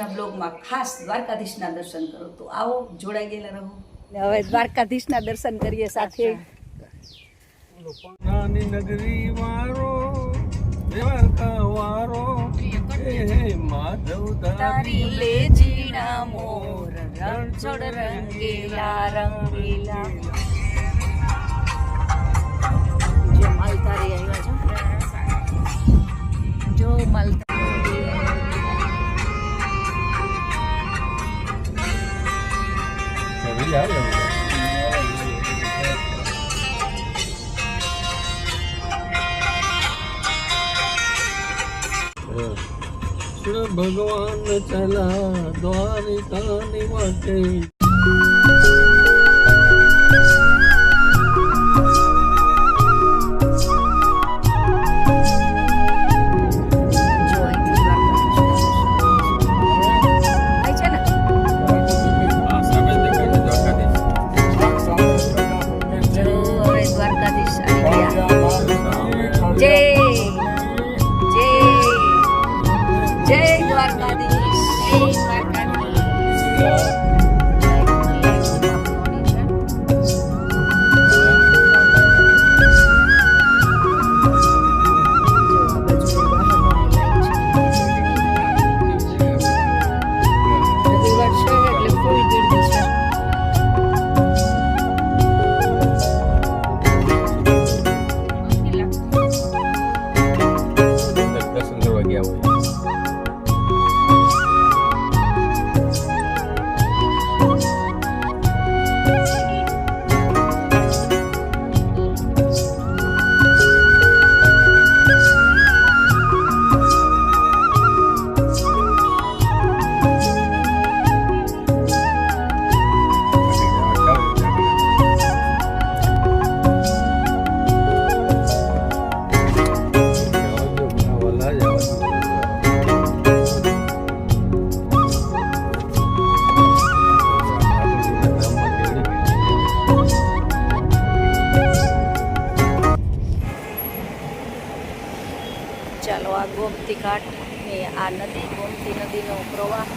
આજના બ્લોગમાં ખાસ દ્વારકાધીશના દર્શન કરો. તો આવો, જોડાઈ ગયેલા રહો. હવે દ્વારકાધીશના દર્શન કરીએ સાથે. નાની નગરી વારો દ્વારકા વારો માધવ તારી લે જીણા મોર રણછોડ રંગીલા રંગીલા. જો માલધારી આવ્યા છો, જો માલધારી. ભગવાન ચલા દ્વારિકાની વાટે. ચાલો, આ ગોમતી ઘાટ ને આ નદી, ગોમતી નદીનો પ્રવાહ.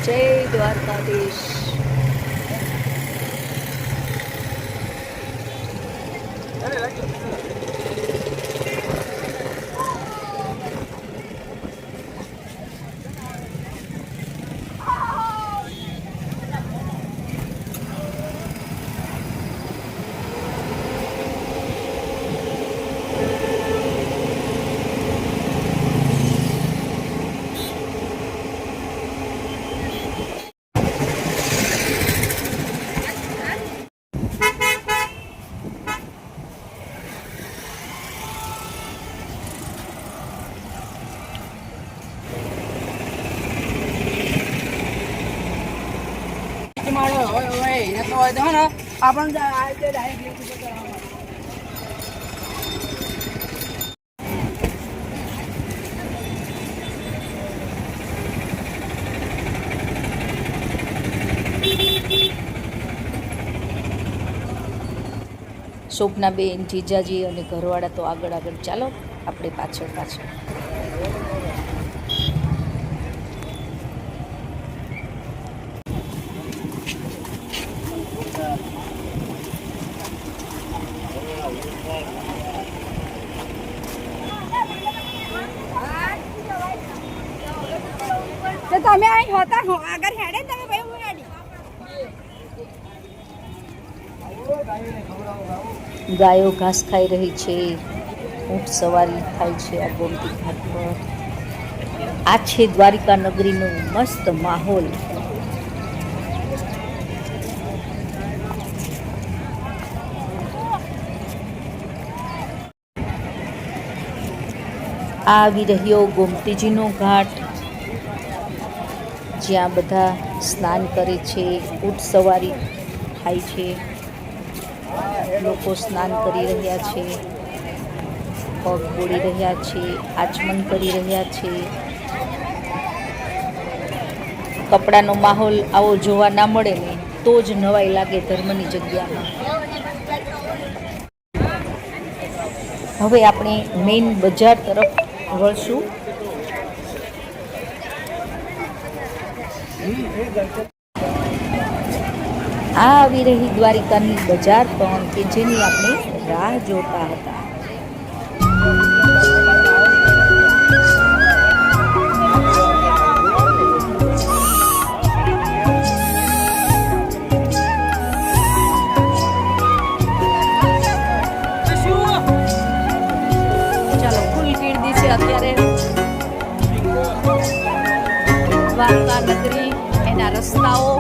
જય દ્વારકાધીશ. શોભનાબેન, જીજાજી અને ઘરવાળા તો આગળ આગળ, ચાલો આપણે પાછળ પાછળ. તમે અહીં હોતા હો આગળ હેડે તમે ભાઈ હું હેડી. ગાયો ઘાસ ખાઈ રહી છે, ઊંટ સવારી થાય છે આ ગોમતી ઘાટ પર. આ છે દ્વારિકા નગરીનો મસ્ત માહોલ. આ આવી રહ્યો ગોમતીજીનો ઘાટ, જ્યાં બધા સ્નાન કરે છે, ઊંટ સવારી થાય છે, લોકો સ્નાન કરી રહ્યા છે, પગ બોળી રહ્યા છે, આચમન કરી રહ્યા છે. કપડાનો માહોલ આવો જોવા ના મળે ને તો જ નવાઈ લાગે ધર્મની જગ્યામાં. હવે આપણે મેઇન બજાર તરફ વળશું. આ આવી રહી દ્વારિકાની બજાર પણ કે જેની આપણે રાહ જોતા હતા. ચાલો ફૂલ ગીરદી છે અત્યારે દ્વારકા નગરી, એના રસ્તાઓ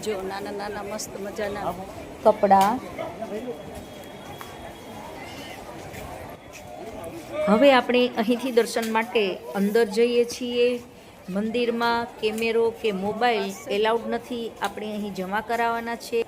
જો નાના નાના મસ્ત મજાના કપડાં. હવે આપણે અહીંથી દર્શન માટે અંદર જઈએ છીએ. મંદિરમાં કેમેરો કે મોબાઈલ એલાઉડ નથી, આપણે અહીં જમા કરાવવાના છે.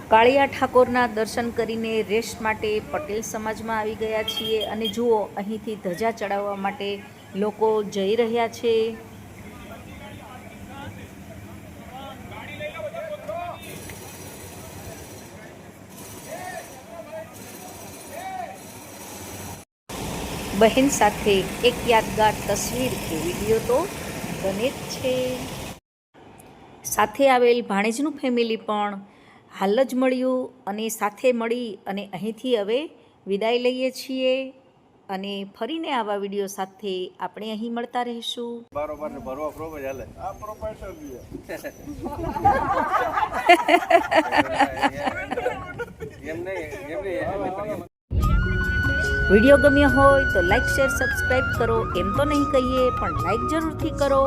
કાળિયા ઠાકોરના દર્શન કરીને રેસ્ટ માટે પટેલ સમાજમાં આવી ગયા છીએ અને જુઓ અહીંથી ધજા ચડાવવા માટે લોકો જઈ રહ્યા છે. બહેન સાથે એક યાદગાર તસવીર કે વિડીયો તો બને જ છે. સાથે આવેલ ભાણેજનું ફેમિલી પણ હાલ જ મળ્યું અને સાથે મળી અને અહીંથી હવે વિદાય લઈએ છીએ અને ફરીને આવા વિડીયો સાથે આપણે અહીં મળતા રહીશું. બરોબર ને ભરવા પ્રોપર ચાલે આ પ્રોપર વિડીયો ગમ્યો હોય તો લાઈક શેર સબસ્ક્રાઈબ કરો. એમ તો નહીં કહીએ પણ લાઈક જરૂરથી કરો.